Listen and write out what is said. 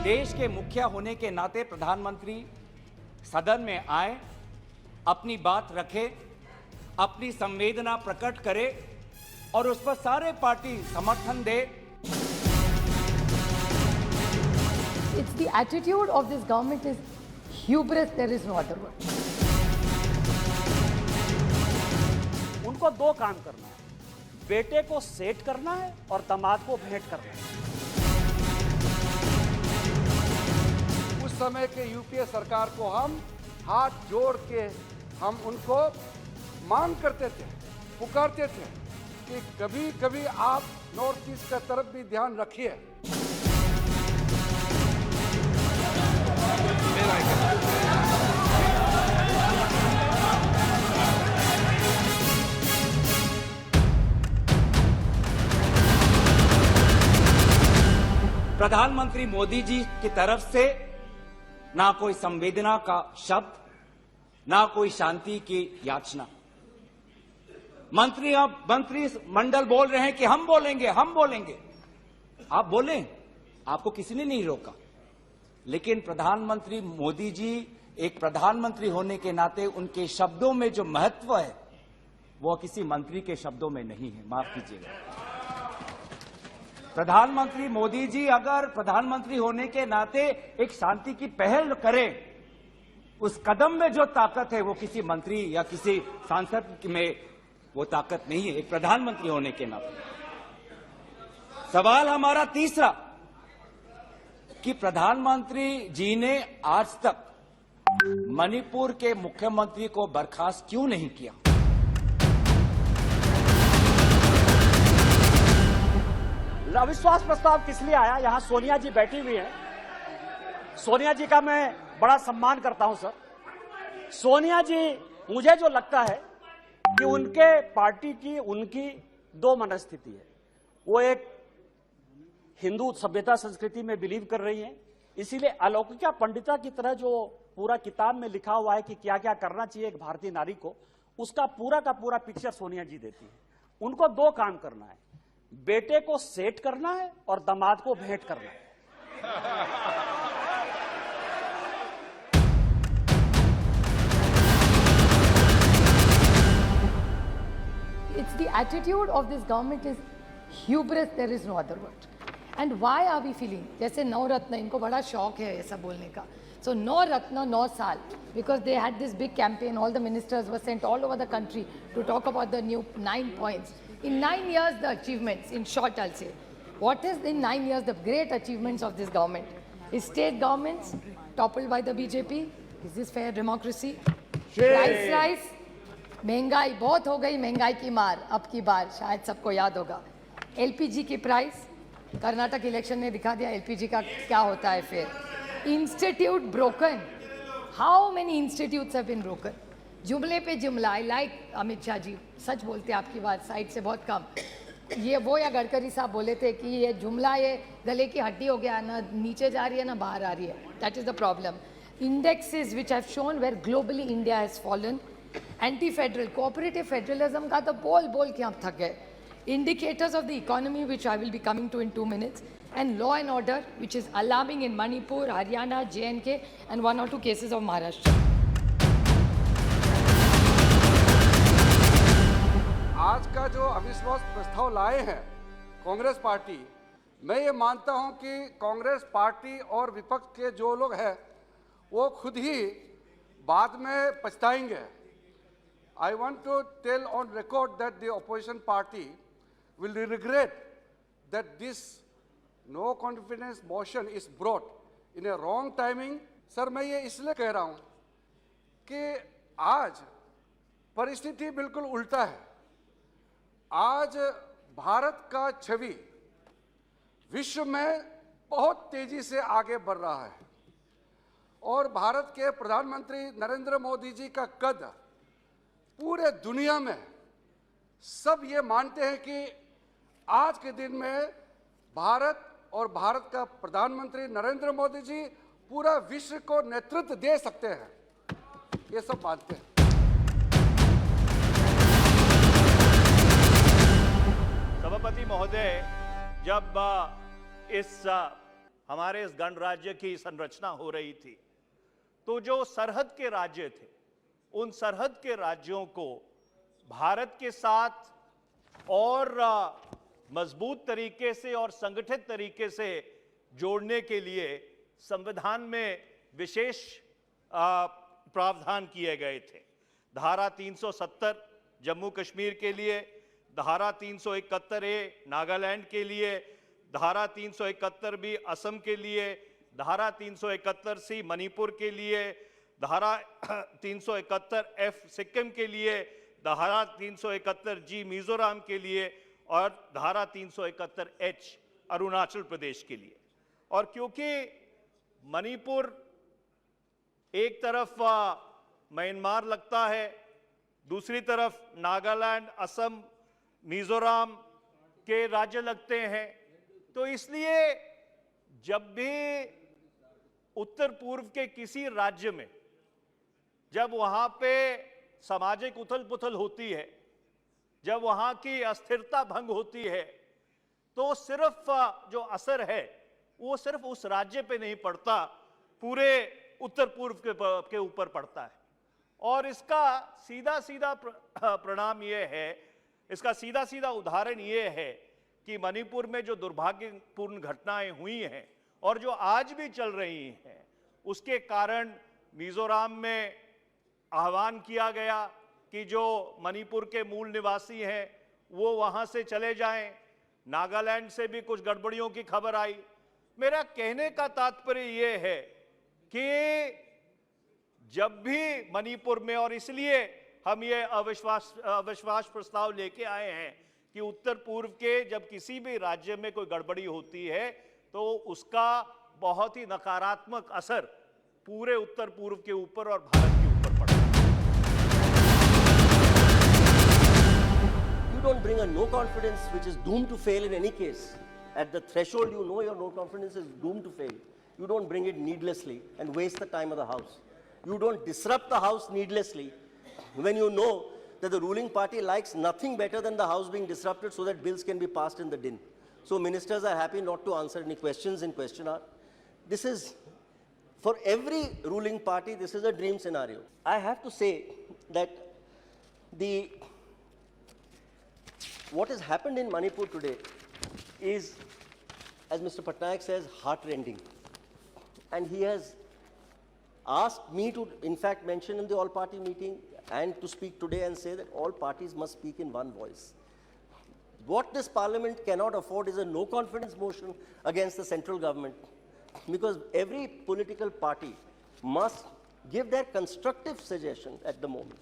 देश के मुखिया होने के नाते प्रधानमंत्री सदन में आए, अपनी बात रखे, अपनी संवेदना प्रकट करे और उस पर सारे पार्टी समर्थन दे। It's the attitude of this government is hubris, there is no other word. उनको दो काम करना है, बेटे को सेट करना है और दामाद को भेंट करना है। उस समय के यूपीए सरकार को हम हाथ जोड़ के हम उनको मांग करते थे, पुकारते थे कि कभी कभी आप नॉर्थ ईस्ट का तरफ भी ध्यान रखिए। प्रधानमंत्री मोदी जी की तरफ से ना कोई संवेदना का शब्द, ना कोई शांति की याचना। मंत्री मंडल बोल रहे हैं कि हम बोलेंगे, हम बोलेंगे। आप बोलें, आपको किसी ने नहीं रोका। लेकिन प्रधानमंत्री मोदी जी एक प्रधानमंत्री होने के नाते उनके शब्दों में जो महत्व है वो किसी मंत्री के शब्दों में नहीं है। माफ कीजिएगा। प्रधानमंत्री मोदी जी अगर प्रधानमंत्री होने के नाते एक शांति की पहल करें, उस कदम में जो ताकत है वो किसी मंत्री या किसी सांसद में वो ताकत नहीं है, एक प्रधानमंत्री होने के नाते। सवाल हमारा तीसरा कि प्रधानमंत्री जी ने आज तक मणिपुर के मुख्यमंत्री को बर्खास्त क्यों नहीं किया? अविश्वास प्रस्ताव किस लिए आया? यहां सोनिया जी बैठी हुई हैं। सोनिया जी का मैं बड़ा सम्मान करता हूं सर। सोनिया जी, मुझे जो लगता है कि उनके पार्टी की उनकी दो मनस्थिति है। वो एक हिंदू सभ्यता संस्कृति में बिलीव कर रही हैं, इसीलिए अलौकिका पंडिता की तरह जो पूरा किताब में लिखा हुआ है कि क्या क्या करना चाहिए एक भारतीय नारी को, उसका पूरा का पूरा पिक्चर सोनिया जी देती है। उनको दो काम करना है, बेटे को सेट करना है और दामाद को भेंट करना है। It's the attitude of this government is hubris, there is no other word. And why are we feeling? जैसे नवरत्न, इनको बड़ा शौक है ऐसा बोलने का. So नवरत्न 9 साल, because they had this big campaign, all the ministers were sent all over the country to talk about the new 9 points. In 9 years, the achievements, in short I'll say, what is in 9 years the great achievements of this government? Is state governments toppled by the BJP? Is this fair democracy? Price rise? महंगाई बहुत हो गई, महंगाई की मार अब की बार शायद सबको याद होगा। एलपीजी की प्राइस, कर्नाटक इलेक्शन ने दिखा दिया एलपीजी का क्या होता है फिर। Institute broken, how many institutes have been broken? जुमले पे जुमला। आई लाइक अमित शाह जी, सच बोलते हैं, आपकी बात साइड से बहुत कम। ये वो या गडकरी साहब बोले थे कि ये जुमला ये गले की हड्डी हो गया, ना नीचे जा रही है ना बाहर आ रही है। That is the problem. Indexes which have shown where globally India has fallen. Anti federal cooperative federalism का तो बोल बोल के हम थक गए। Indicators of the economy, which I will be coming to in 2 minutes, and law and order, which is alarming in Manipur, Haryana, J&K, and 1 or 2 cases of Maharashtra. आज का जो अविश्वास प्रस्ताव लाए हैं कांग्रेस पार्टी, मैं ये मानता हूं कि कांग्रेस पार्टी और विपक्ष के जो लोग हैं वो खुद ही बाद में पछताएंगे। I want to tell on record that the opposition party will regret that this no confidence motion is brought in a wrong timing. Sir, मैं ये इसलिए कह रहा हूं कि आज परिस्थिति बिल्कुल उल्टा है। आज भारत का छवि विश्व में बहुत तेजी से आगे बढ़ रहा है और भारत के प्रधानमंत्री नरेंद्र मोदी जी का कद पूरे दुनिया में सब ये मानते हैं कि आज के दिन में भारत और भारत का प्रधानमंत्री नरेंद्र मोदी जी पूरा विश्व को नेतृत्व दे सकते हैं, ये सब मानते हैं। सभापति महोदय, जब इस हमारे इस गणराज्य की संरचना हो रही थी, तो जो सरहद के राज्य थे, उन सरहद के राज्यों को भारत के साथ और मजबूत तरीके से और संगठित तरीके से जोड़ने के लिए संविधान में विशेष प्रावधान किए गए थे। धारा 370 जम्मू कश्मीर के लिए, धारा 371 ए नागालैंड के लिए, धारा 371 बी असम के लिए, धारा 371 सी मणिपुर के लिए, धारा 371 एफ सिक्किम के लिए, धारा 371 जी मिजोरम के लिए और धारा 371 एच अरुणाचल प्रदेश के लिए। और क्योंकि मणिपुर एक तरफ म्यांमार लगता है, दूसरी तरफ नागालैंड, असम, मिजोरम के राज्य लगते हैं, तो इसलिए जब भी उत्तर पूर्व के किसी राज्य में जब वहां पे सामाजिक उथल पुथल होती है, जब वहां की अस्थिरता भंग होती है, तो सिर्फ जो असर है वो सिर्फ उस राज्य पे नहीं पड़ता, पूरे उत्तर पूर्व के ऊपर पड़ता है। और इसका सीधा सीधा परिणाम ये है, इसका सीधा सीधा उदाहरण ये है कि मणिपुर में जो दुर्भाग्यपूर्ण घटनाएं हुई हैं और जो आज भी चल रही हैं, उसके कारण मिजोरम में आह्वान किया गया कि जो मणिपुर के मूल निवासी हैं वो वहां से चले जाएं। नागालैंड से भी कुछ गड़बड़ियों की खबर आई। मेरा कहने का तात्पर्य ये है कि जब भी मणिपुर में, और इसलिए हम ये अविश्वास प्रस्ताव लेके आए हैं कि उत्तर पूर्व के जब किसी भी राज्य में कोई गड़बड़ी होती है तो उसका बहुत ही नकारात्मक असर पूरे उत्तर पूर्व के ऊपर और भारत के ऊपर पड़ता है। You don't bring a no confidence which is doomed to fail in any case. At the threshold, you know your no confidence is doomed to fail. You don't bring it needlessly and waste the time of the House. You don't disrupt the House needlessly when you know that the ruling party likes nothing better than the House being disrupted so that bills can be passed in the din. So ministers are happy not to answer any questions in question hour. This is, for every ruling party, this is a dream scenario. I have to say that what has happened in Manipur today is, as Mr. Patnaik says, heart-rending. And he has asked me to, in fact, mention in the all-party meeting and to speak today and say that all parties must speak in one voice. What this parliament cannot afford is a no-confidence motion against the central government, because every political party must give their constructive suggestion at the moment.